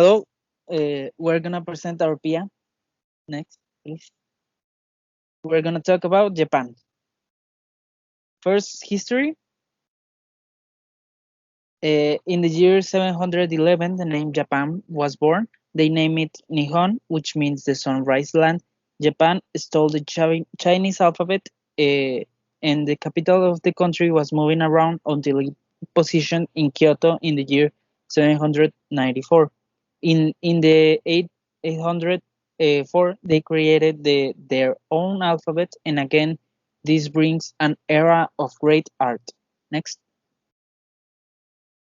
Hello, we're gonna present our Pia. Next, please. We're gonna talk about Japan. First, history. In the year 711, the name Japan was born. They named it Nihon, which means the sunrise land. Japan stole the Chinese alphabet, and the capital of the country was moving around until it positioned in Kyoto in the year 794. In the 804, they created their own alphabet, and again, this brings an era of great art. Next.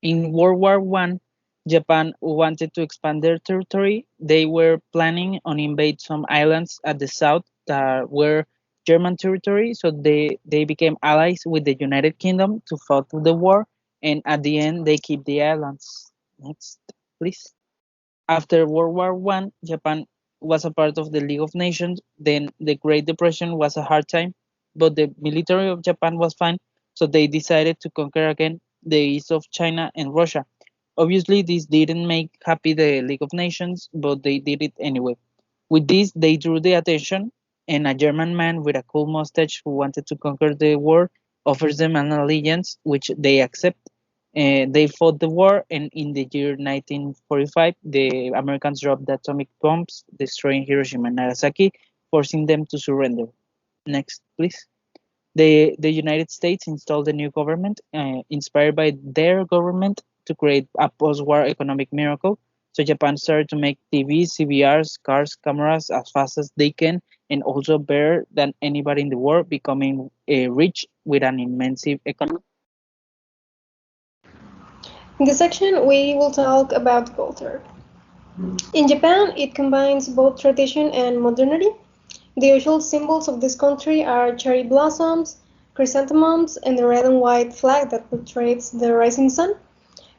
In World War One, Japan wanted to expand their territory. They were planning on invade some islands at the south that were German territory, so they became allies with the United Kingdom to fight the war, and at the end they keep the islands. Next, please. After World War One, Japan was a part of the League of Nations. Then the Great Depression was a hard time, but the military of Japan was fine, so they decided to conquer again the east of China and Russia. Obviously, this didn't make happy the League of Nations, but they did it anyway. With this, they drew the attention, and a German man with a cool mustache who wanted to conquer the world offers them an allegiance, which they accept. They fought the war, and in the year 1945, the Americans dropped the atomic bombs, destroying Hiroshima and Nagasaki, forcing them to surrender. Next, please. The United States installed a new government, inspired by their government, to create a post-war economic miracle. So Japan started to make TVs, CVRs, cars, cameras as fast as they can, and also better than anybody in the world, becoming rich with an immense economy. In this section, we will talk about culture. In Japan, it combines both tradition and modernity. The usual symbols of this country are cherry blossoms, chrysanthemums, and the red and white flag that portrays the rising sun.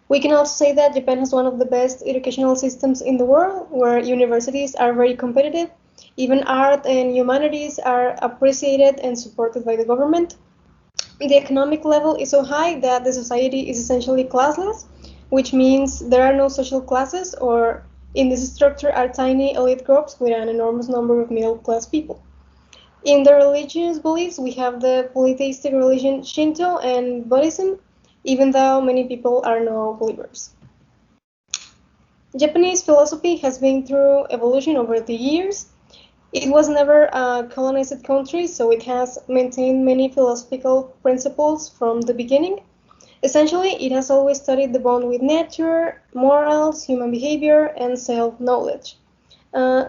We can also say that Japan has one of the best educational systems in the world, where universities are very competitive. Even art and humanities are appreciated and supported by the government. The economic level is so high that the society is essentially classless, which means there are no social classes, or in this structure are tiny elite groups with an enormous number of middle class people. In the religious beliefs, we have the polytheistic religion Shinto and Buddhism, even though many people are no believers. Japanese philosophy has been through evolution over the years. It was never a colonized country, so it has maintained many philosophical principles from the beginning. Essentially, it has always studied the bond with nature, morals, human behavior, and self-knowledge.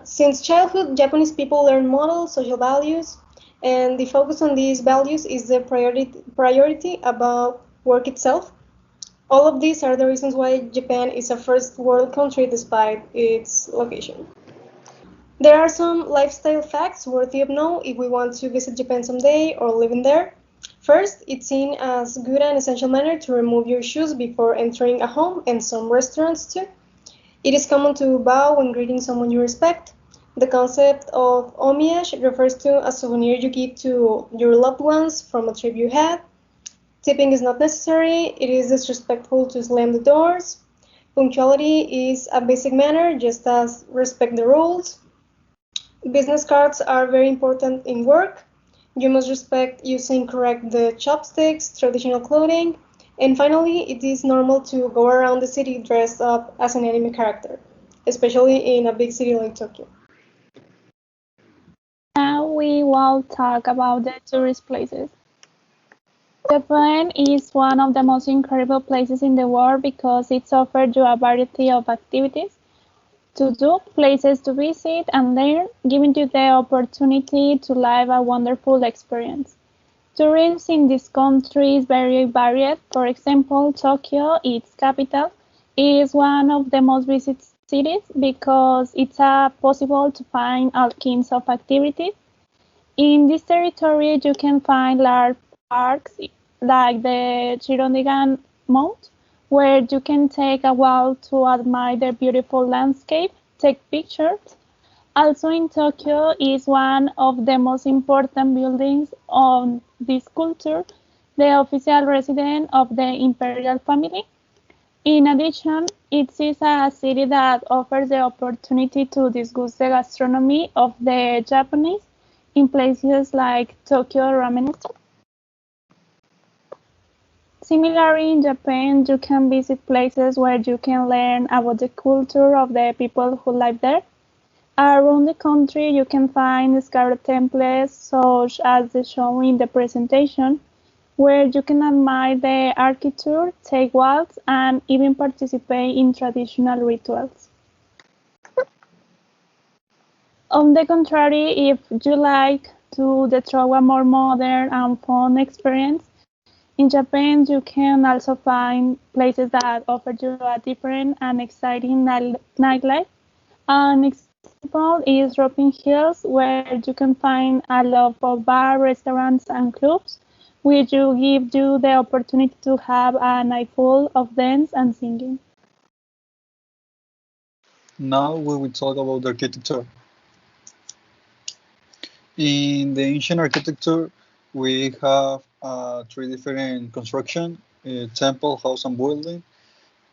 Since childhood, Japanese people learn models, social values, and the focus on these values is the priority about work itself. All of these are the reasons why Japan is a first world country despite its location. There are some lifestyle facts worthy of note if we want to visit Japan someday or live in there. First, it's seen as good and essential manner to remove your shoes before entering a home, and some restaurants too. It is common to bow when greeting someone you respect. The concept of homage refers to a souvenir you give to your loved ones from a trip you had. Tipping is not necessary. It is disrespectful to slam the doors. Punctuality is a basic manner, just as respect the rules. Business cards are very important in work. You must respect using correct the chopsticks, traditional clothing, and finally, it is normal to go around the city dressed up as an anime character, especially in a big city like Tokyo. Now we will talk about the tourist places. Japan is one of the most incredible places in the world because it offers you a variety of activities to do, places to visit and learn, giving you the opportunity to live a wonderful experience. Tourism in this country is very varied. For example, Tokyo, its capital, is one of the most visited cities because it's possible to find all kinds of activities. In this territory, you can find large parks like the Chirondigan Mount, where you can take a walk to admire the beautiful landscape, take pictures. Also in Tokyo is one of the most important buildings on this culture, the official residence of the imperial family. In addition, it is a city that offers the opportunity to discuss the gastronomy of the Japanese in places like Tokyo Ramen. Similarly, in Japan, you can visit places where you can learn about the culture of the people who live there. Around the country, you can find scattered temples, such as the shown in the presentation, where you can admire the architecture, take walks, and even participate in traditional rituals. On the contrary, if you like to throw a more modern and fun experience, in Japan you can also find places that offer you a different and exciting nightlife. An example is Robin Hills, where you can find a lot of bars, restaurants, and clubs, which will give you the opportunity to have a night full of dance and singing. Now we will talk about the architecture. In the ancient architecture, we have three different construction: temple, house, and building.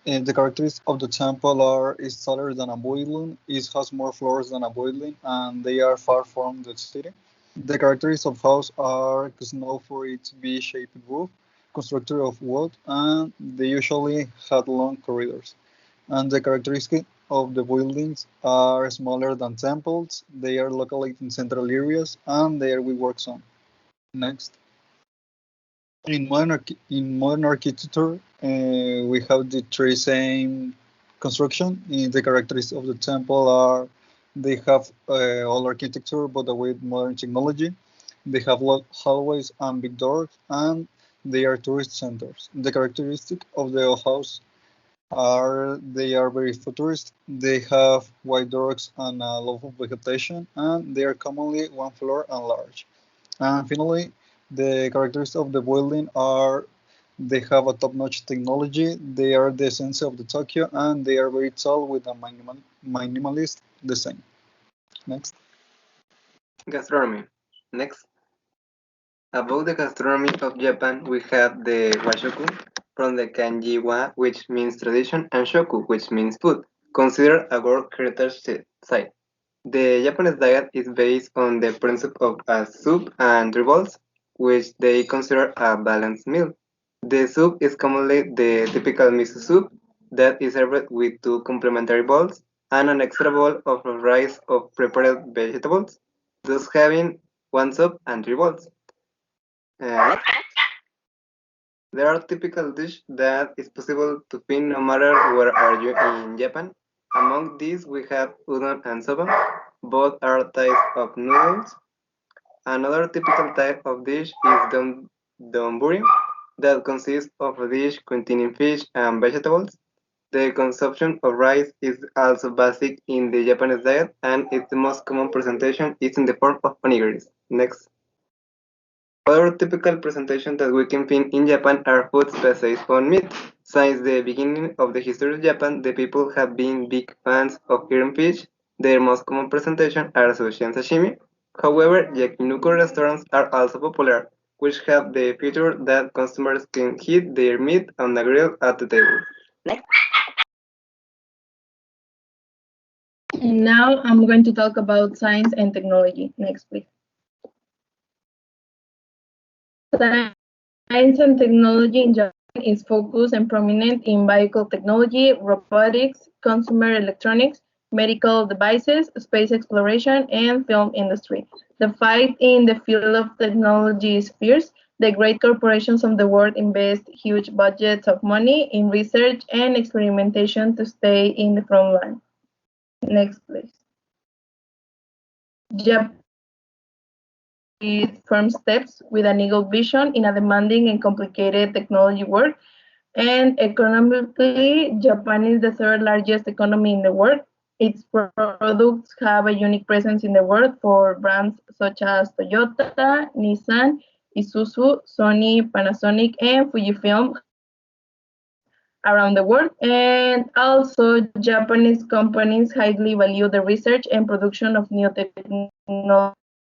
And the characteristics of the temple are it's taller than a building, it has more floors than a building, and they are far from the city. The characteristics of house are known for its V-shaped roof, constructed of wood, and they usually had long corridors. And the characteristics of the buildings are smaller than temples, they are located in central areas, and they are with work zone. Next. In modern architecture, we have the three same construction. The characteristics of the temple are they have old architecture but with modern technology. They have hallways and big doors, and they are tourist centers. The characteristic of the house are they are very futurist. They have wide doors and a lot of vegetation, and they are commonly one floor and large. And finally, the characteristics of the building are they have a top-notch technology, they are the essence of the Tokyo, and they are very tall with a minimalist design. Next. Gastronomy. Next. About the gastronomy of Japan, we have the washoku from the kanji wa, which means tradition, and shoku, which means food, considered a world heritage site. The Japanese diet is based on the principle of a soup and three bowls, which they consider a balanced meal. The soup is commonly the typical miso soup that is served with two complementary bowls and an extra bowl of rice of prepared vegetables, thus having one soup and three bowls. Uh, there are typical dishes that is possible to find no matter where are you in Japan. Among these we have udon and soba. Both are types of noodles. Another typical type of dish is donburi, that consists of a dish containing fish and vegetables. The consumption of rice is also basic in the Japanese diet, and its most common presentation is in the form of onigiris. Next. Other typical presentations that we can find in Japan are foods based on meat. Since the beginning of the history of Japan, the people have been big fans of eating fish. Their most common presentation are sushi and sashimi. However, yakiniku restaurants are also popular, which have the feature that customers can heat their meat on a grill at the table. Now I'm going to talk about science and technology. Next, please. Science and technology in Japan is focused and prominent in vehicle technology, robotics, consumer electronics, medical devices, space exploration, and film industry. The fight in the field of technology is fierce. The great corporations of the world invest huge budgets of money in research and experimentation to stay in the front line. Next, please. Japan firm steps with an eagle vision in a demanding and complicated technology world. And economically, Japan is the third largest economy in the world. Its products have a unique presence in the world for brands such as Toyota, Nissan, Isuzu, Sony, Panasonic, and Fujifilm around the world. And also, Japanese companies highly value the research and production of new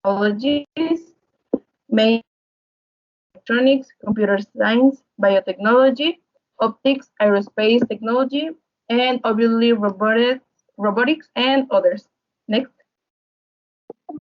technologies, mainly electronics, computer science, biotechnology, optics, aerospace technology, and obviously robotics and others. Next.